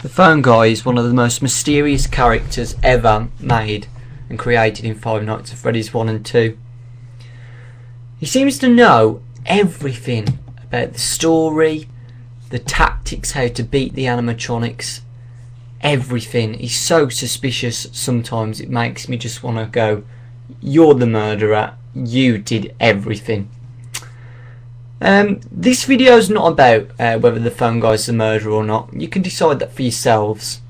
The phone guy is one of the most mysterious characters ever made and created in Five Nights at Freddy's 1 and 2. He seems to know everything about the story, the tactics, how to beat the animatronics, everything. He's so suspicious sometimes it makes me just want to go, you're the murderer, you did everything. This video is not about whether the phone guy is the murderer or not. You can decide that for yourselves.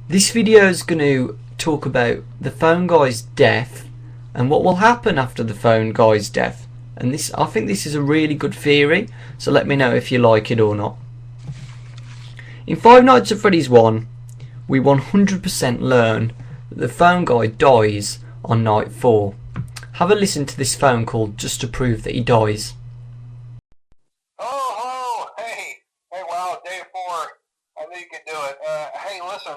This video is going to talk about the phone guy's death and what will happen after the phone guy's death. And I think this is a really good theory, so let me know if you like it or not. In Five Nights at Freddy's 1, we 100% learn that the phone guy dies on night 4. Have a listen to this phone call just to prove that he dies. Wow, day 4. I knew you could do it. Hey, listen,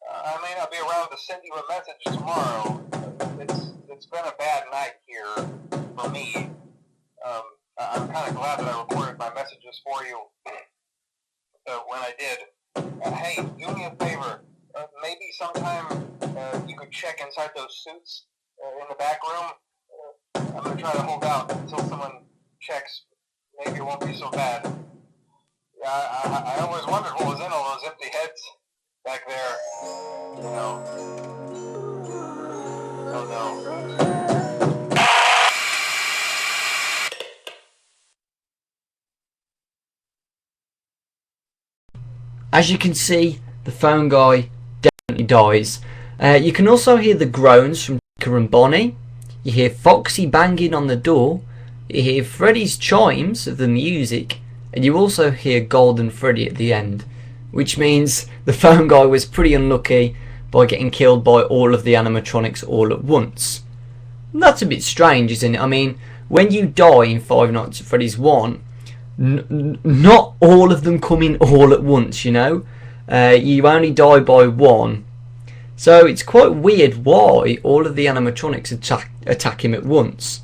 I may not be around to send you a message tomorrow. It's been a bad night here for me. I'm kind of glad that I recorded my messages for you when I did. Hey, do me a favor. Maybe sometime you could check inside those suits in the back room. I'm going to try to hold out until someone checks. Maybe it won't be so bad. I always wondered what was in all those empty heads back there. You know. Oh no. As you can see, the phone guy definitely dies. You can also hear the groans from Chica and Bonnie. You hear Foxy banging on the door. You hear Freddy's chimes of the music. And you also hear Golden Freddy at the end, which means the phone guy was pretty unlucky by getting killed by all of the animatronics all at once. And that's a bit strange, isn't it? I mean, when you die in Five Nights at Freddy's 1, not all of them come in all at once, you know? You only die by one. So it's quite weird why all of the animatronics attack him at once.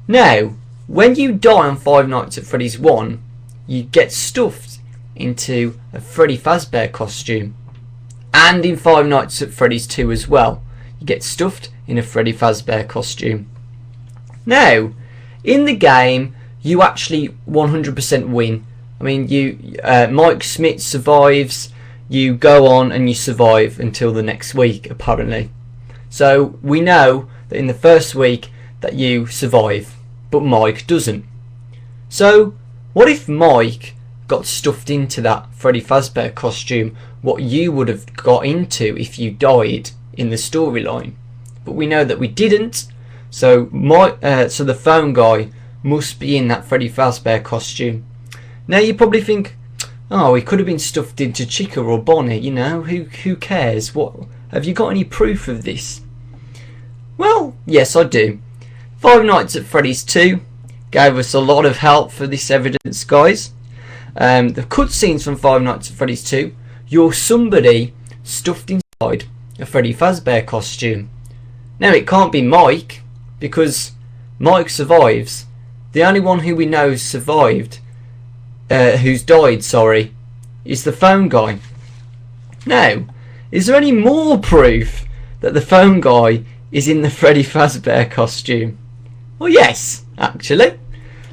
Now, when you die on Five Nights at Freddy's 1, you get stuffed into a Freddy Fazbear costume. And in Five Nights at Freddy's 2 as well, you get stuffed in a Freddy Fazbear costume. Now, in the game, you actually 100% win. I mean, Mike Smith survives, you go on and you survive until the next week, apparently. So, we know that in the first week that you survive. But Mike doesn't. So, what if Mike got stuffed into that Freddy Fazbear costume, what you would have got into if you died in the storyline? But we know that we didn't, so the phone guy must be in that Freddy Fazbear costume. Now you probably think, oh, he could have been stuffed into Chica or Bonnie, you know, who cares? What, have you got any proof of this? Well, yes I do. Five Nights at Freddy's 2 gave us a lot of help for this evidence, guys. The cutscenes from Five Nights at Freddy's 2, you're somebody stuffed inside a Freddy Fazbear costume. Now it can't be Mike, because Mike survives. The only one who we know survived, who's died, sorry, is the phone guy. Now, is there any more proof that the phone guy is in the Freddy Fazbear costume? Well, yes, actually.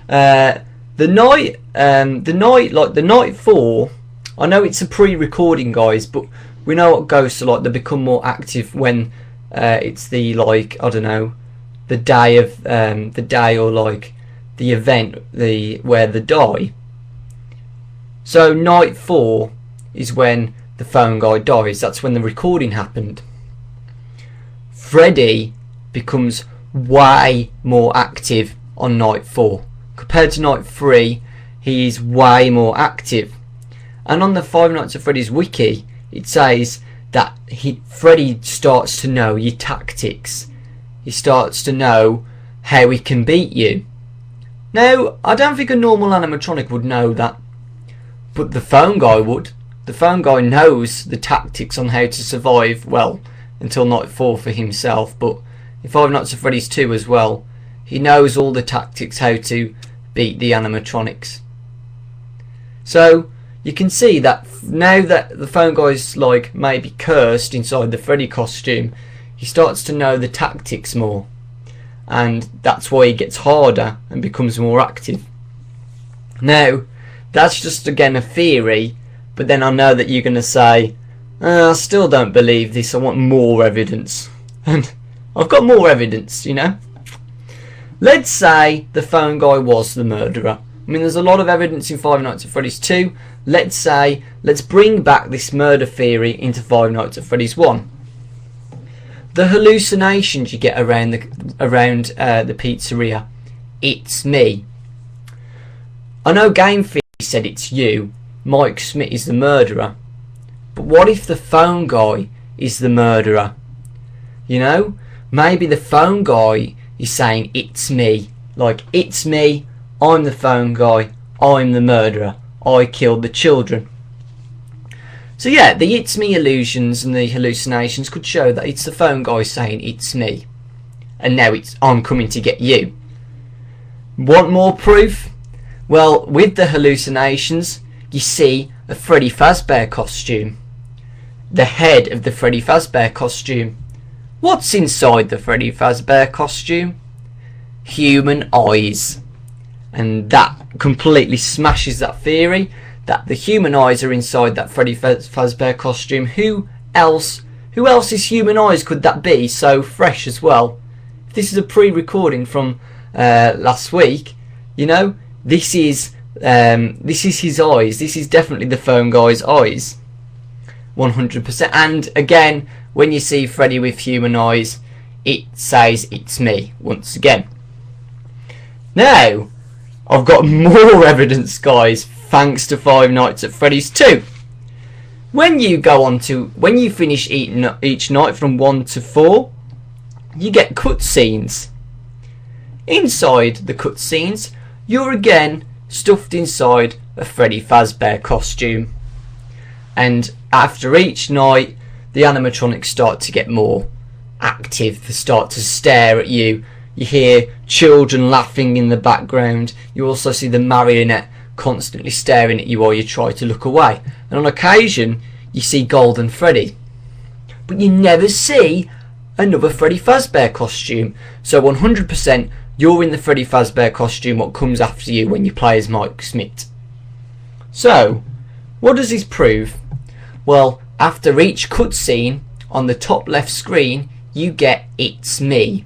The night 4. I know it's a pre-recording, guys, but we know what ghosts are like. They become more active when it's the, like, I don't know, the day of or like the event, where they die. So night 4 is when the phone guy dies. That's when the recording happened. Freddy becomes way more active on night 4 compared to night 3. He is way more active, and on the Five Nights at Freddy's wiki it says that Freddy starts to know your tactics. He starts to know how he can beat you. Now I don't think a normal animatronic would know that, but the phone guy would. The phone guy knows the tactics on how to survive, well, until night 4 for himself, but in Five Nights at Freddy's 2 as well, he knows all the tactics how to beat the animatronics. So you can see that now that the phone guy's like maybe cursed inside the Freddy costume, he starts to know the tactics more, and that's why he gets harder and becomes more active. Now, that's just again a theory, but then I know that you're going to say, I still don't believe this, I want more evidence. And I've got more evidence, you know. Let's say the phone guy was the murderer. I mean, there's a lot of evidence in Five Nights at Freddy's 2. Let's bring back this murder theory into Five Nights at Freddy's 1. The hallucinations you get around the pizzeria. It's me. I know Game Theory said it's you. Mike Smith is the murderer. But what if the phone guy is the murderer? You know, maybe the phone guy is saying it's me. Like, it's me, I'm the phone guy, I'm the murderer, I killed the children. So yeah, the it's me illusions and the hallucinations could show that it's the phone guy saying it's me. And now I'm coming to get you. Want more proof? Well, with the hallucinations, you see a Freddy Fazbear costume. The head of the Freddy Fazbear costume. What's inside the Freddy Fazbear costume? Human eyes. And that completely smashes that theory that the human eyes are inside that Freddy Fazbear costume. Who else's human eyes could that be so fresh as well? If this is a pre-recording from last week, you know, this is his eyes. This is definitely the phone guy's eyes. 100%. And again, when you see Freddy with human eyes, it says it's me once again. Now, I've got more evidence, guys, thanks to Five Nights at Freddy's 2. When you finish each night from 1 to 4, you get cutscenes. Inside the cutscenes, you're again stuffed inside a Freddy Fazbear costume. And after each night, the animatronics start to get more active. They start to stare at you. You hear children laughing in the background. You also see the marionette constantly staring at you while you try to look away. And on occasion, you see Golden Freddy. But you never see another Freddy Fazbear costume. So 100% you're in the Freddy Fazbear costume what comes after you when you play as Mike Smith. So, what does this prove? Well, after each cutscene, on the top left screen, you get It's Me.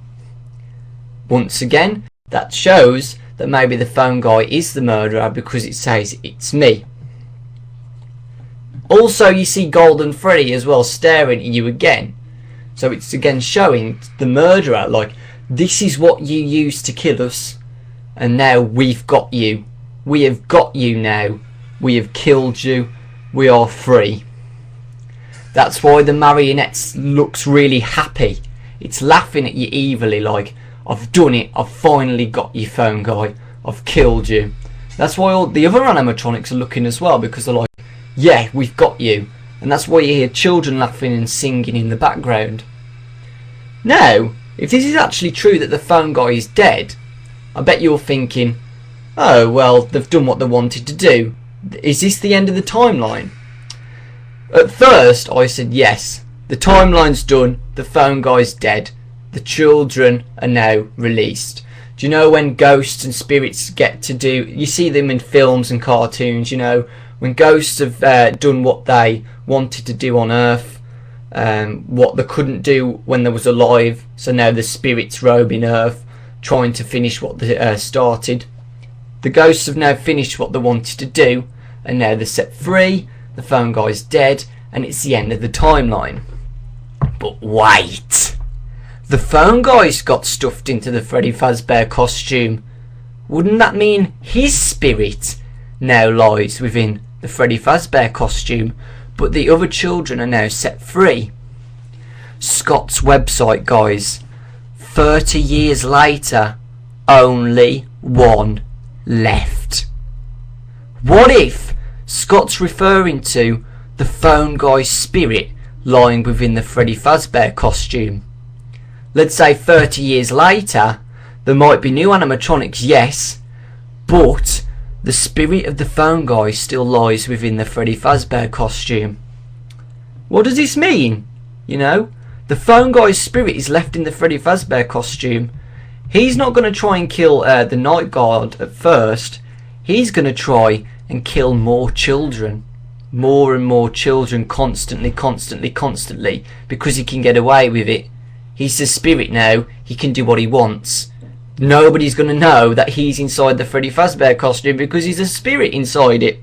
Once again, that shows that maybe the phone guy is the murderer because it says It's Me. Also, you see Golden Freddy as well staring at you again. So it's again showing the murderer, like, this is what you used to kill us, and now we've got you. We have got you now. We have killed you. We are free. That's why the marionette looks really happy. It's laughing at you evilly like, I've done it, I've finally got you, phone guy. I've killed you. That's why all the other animatronics are looking as well, because they're like, yeah, we've got you. And that's why you hear children laughing and singing in the background. Now, if this is actually true that the phone guy is dead, I bet you're thinking, oh, well, they've done what they wanted to do. Is this the end of the timeline? At first, I said yes. The timeline's done. The phone guy's dead. The children are now released. Do you know when ghosts and spirits get to do... You see them in films and cartoons, you know. When ghosts have done what they wanted to do on Earth. What they couldn't do when they was alive. So now the spirits roaming Earth. Trying to finish what they started. The ghosts have now finished what they wanted to do. And now they're set free. The phone guy's dead, and it's the end of the timeline. But wait! The phone guy's got stuffed into the Freddy Fazbear costume. Wouldn't that mean his spirit now lies within the Freddy Fazbear costume, but the other children are now set free? Scott's website, guys. 30 years later, only one left. What if Scott's referring to the phone guy's spirit lying within the Freddy Fazbear costume? Let's say 30 years later, there might be new animatronics, yes, but the spirit of the phone guy still lies within the Freddy Fazbear costume. What does this mean? You know, the phone guy's spirit is left in the Freddy Fazbear costume. He's not going to try and kill the night guard at first. He's going to try and kill more children. More and more children constantly, because he can get away with it. He's the spirit now. He can do what he wants. Nobody's going to know that he's inside the Freddy Fazbear costume because he's a spirit inside it.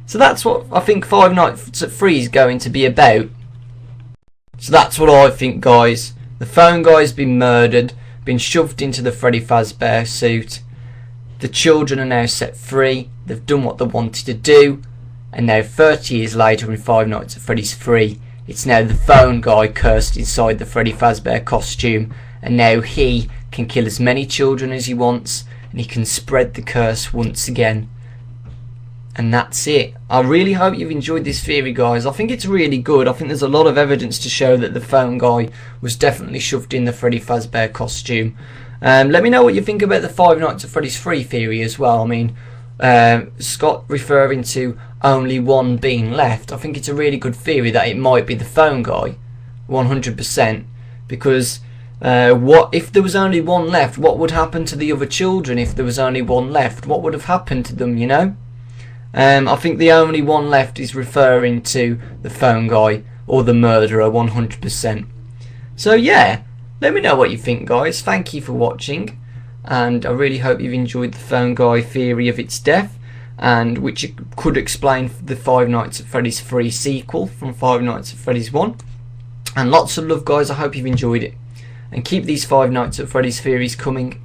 So that's what I think Five Nights at Freddy's going to be about. So that's what I think, guys. The phone guy's been murdered, been shoved into the Freddy Fazbear suit. The children are now set free. They've done what they wanted to do. And now 30 years later in Five Nights at Freddy's 3, it's now the phone guy cursed inside the Freddy Fazbear costume. And now he can kill as many children as he wants, and he can spread the curse once again. And that's it. I really hope you've enjoyed this theory, guys. I think it's really good. I think there's a lot of evidence to show that the phone guy was definitely shoved in the Freddy Fazbear costume. Let me know what you think about the Five Nights at Freddy's 3 theory as well. I mean, Scott referring to only one being left. I think it's a really good theory that it might be the phone guy, 100%. Because what if there was only one left? What would happen to the other children if there was only one left? What would have happened to them, you know? I think the only one left is referring to the phone guy or the murderer, 100%. So yeah, let me know what you think, guys. Thank you for watching, and I really hope you've enjoyed the phone guy theory of its death, and which could explain the Five Nights at Freddy's 3 sequel from Five Nights at Freddy's 1. And lots of love, guys. I hope you've enjoyed it, and keep these Five Nights at Freddy's theories coming.